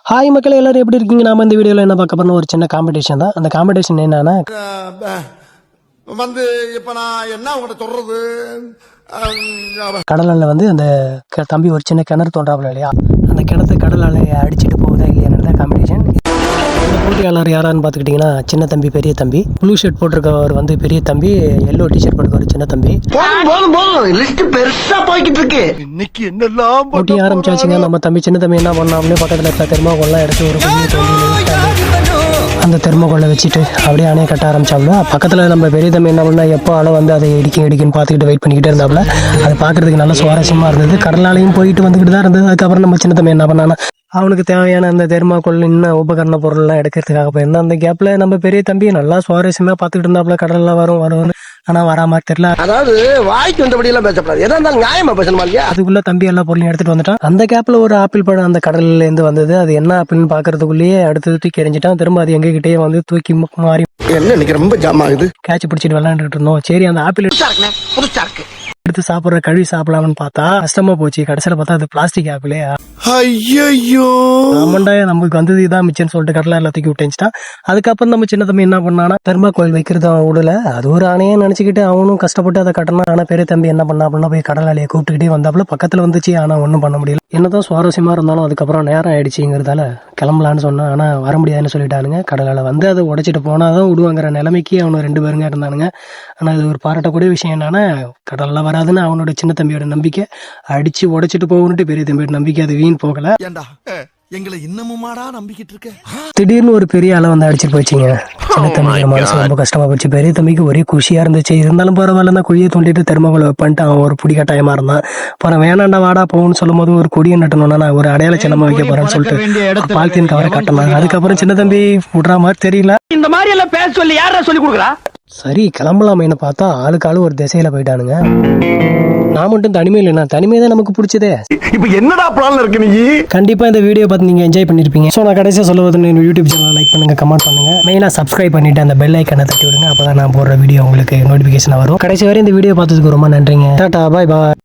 Hi மக்களே, எல்லாரும் எப்படி இருக்கீங்க? நாம இந்த வீடியோவில் என்ன பார்க்க போறோம், ஒரு சின்ன காம்படிஷன் தான். அந்த காம்படிஷன் என்னன்னா, வந்து இப்ப நான் என்ன உங்கள்கிட்ட சொல்றது, கடலில் வந்து அந்த தம்பி ஒரு சின்ன கிணறு தோன்றாப்புல இல்லையா, அந்த கிணத்து கடல் அலையை அடிச்சுட்டு போகுதா இல்லையான்னு காம்படிஷன். இந்த போட்டியாளர் யாரான்னு பார்த்துக்கிட்டிங்கன்னா, சின்ன தம்பி பெரிய தம்பி. ப்ளூ ஷர்ட் போட்டிருக்கவர் வந்து பெரிய தம்பி, எல்லோ டிஷர்ட் போட்டிருக்கவர் சின்ன தம்பி. இன்னைக்கு என்னெல்லாம் போட்டி ஆரம்பிச்சாச்சுங்க. நம்ம தம்பி சின்ன தம்பி என்ன பண்ணாமலே பக்கத்தில் இருக்க தெர்மாக்கோல்லாம் எடுத்து ஒரு குழியை தோண்டி அந்த தெர்மாக்கோலை வச்சுட்டு அப்படியே அணையை கட்ட ஆரம்பிச்சாப்புல. பக்கத்தில் நம்ம பெரிய தம்பி என்ன பண்ணா, எப்போ அலை வந்து அதை இடிக்குன்னு பார்த்துக்கிட்டு வெயிட் பண்ணிக்கிட்டே இருந்தாப்புல. அது பார்க்கறதுக்கு நல்ல சுவாரஸ்யமாக இருந்தது. கடலாலையும் போயிட்டு வந்துக்கிட்டு தான் இருந்தது. அதுக்கப்புறம் நம்ம சின்ன தம்பி என்ன பண்ணானா, அவனுக்கு தேவையான அந்த தெர்மாக்கோல் இன்னும் உபகரண பொருள்லாம் எடுக்கிறதுக்காக போயிருந்தா. அந்த கேப்பில் நம்ம பெரிய தம்பி நல்லா சுவாரஸ்யமாக பார்த்துக்கிட்டு இருந்தாப்புல. கடலில் வரும் ஆனால் வராம தெரியல. அதாவது வாய்க்கு வந்தபடி எல்லாம் பேசப்படாது, எதா இருந்தாலும் நியாயமா பேசணுமா இல்லையா? அதுக்குள்ள தம்பி எல்லா பொருளையும் எடுத்துட்டு வந்துட்டான். அந்த கேப்ல ஒரு ஆப்பிள் பழம் அந்த கடல்ல இருந்து வந்தது. அது என்ன ஆப்பிள்னு பாக்குறதுக்குள்ளேயே அடுத்தது தூக்கி எறிஞ்சிட்டான். திரும்ப அது எங்ககிட்டயே வந்து தூக்கி மாறி என்ன இன்னைக்கு ரொம்ப ஜாம் ஆகுது. கேட்ச் பிடிச்சிட்டு விளையாண்டுட்டு இருந்தோம். சரி, அந்த ஆப்பிள் எடுத்து சாப்பிட்ற கழுவி சாப்பிடலாம்னு பார்த்தா கஷ்டமா போச்சு. கடைசியில பார்த்தா அது பிளாஸ்டிக் ஆப்பிளே. ஐயோ, ஆமாண்டா, நமக்கு வந்தது இதான் மிச்சம்னு சொல்லிட்டு கடலை எல்லாம் தூக்கி விட்டுச்சுட்டான். அதுக்கப்புறம் நம்ம சின்ன தம்பி என்ன பண்ணானா, தெர்மாக்கோல் வைக்கிறது அவன் விடல. அது ஒரு அணையே நினைச்சுக்கிட்டு அவனும் கஷ்டப்பட்டு அதை கட்டணும். ஆனா பெரிய தம்பி என்ன பண்ணா அப்படின்னா, போய் கடலாளியை கூப்பிட்டுக்கிட்டே வந்தாப்புல. பக்கத்துல வந்துச்சு, ஆனா ஒன்றும் பண்ண முடியல. என்னதான் சுவாரஸ்யமா இருந்தாலும் அதுக்கப்புறம் நேரம் ஆயிடுச்சுங்கிறதால கிளம்பலான்னு சொன்னான். ஆனா வர முடியாதுன்னு சொல்லிட்டானுங்க. கடலால வந்து அதை உடைச்சிட்டு போனாதான் விடுவாங்கிற நிலைமைக்கு அவனு 2 பேருங்க இருந்தானுங்க. ஆனா இது ஒரு பாராட்டக்கூடிய விஷயம் என்னன்னா, கடல்ல வராதுன்னு அவனோட சின்ன தம்பியோட நம்பிக்கை, அடிச்சு உடைச்சிட்டு போகணுட்டு பெரிய தம்பியோட நம்பிக்கை அது வீண் போகல. எங்களை இன்னமுமாடா நம்பிக்கிட்டு இருக்க. திடீர்னு ஒரு பெரிய அலை வந்து அடிச்சிட்டு போச்சுங்க. சின்ன தம்பிக்கு மனசு ரொம்ப கஷ்டமா போச்சு. பெரிய தம்பிக்கு ஒரே குஷியா இருந்துச்சு. இருந்தாலும் பரவாயில்ல, குழியை தோண்டிட்டு தெர்மாக்கோல் பண்ணிட்டு அவன் ஒரு புடி கட்டாயமா இருந்தான். அப்புறம் வேணாண்டா வாடா போகும்னு சொல்லும் போது ஒரு கொடியை நட்டணும்னா, நான் ஒரு அடையாள சின்னமா வைக்க போறேன்னு சொல்லிட்டு பாலித்தீன் கவரை கட்டினாங்க. அதுக்கப்புறம் சின்ன தம்பி விடுற மாதிரி தெரியல. இந்த மாதிரி எல்லாம் பேச சொல்லி யாரா சொல்லி கொடுக்குறா? சரி, கிளம்பலாமேன்னு பார்த்தா ஆளுக்கு ஒரு திசையில போயிட்டானுங்க. நான் மட்டும் தனிமையில் என்ன, தனிமை தான் நமக்கு பிடிச்சதே. இப்ப என்னடா பிளான்ல இருக்கு நீ? கண்டிப்பா இந்த வீடியோ பார்த்து நீங்க என்ஜாய் பண்ணிருப்பீங்க. ஸோ நான் கடைசியாக சொல்லுவது, யூடியூப் சேனல் லைக் பண்ணுங்க, கமெண்ட் பண்ணுங்க, மெயினாக சப்ஸ்கிரைப் பண்ணிட்டு அந்த பெல் ஐக்கனை தட்டி விடுங்க. அப்பதான் நான் போடுற வீடியோ உங்களுக்கு நோட்டிபிகேஷன் வரும். கடைசி வரை இந்த வீடியோ பார்த்ததுக்கு ரொம்ப நன்றிங்க. டாடா, பாய் பாய்.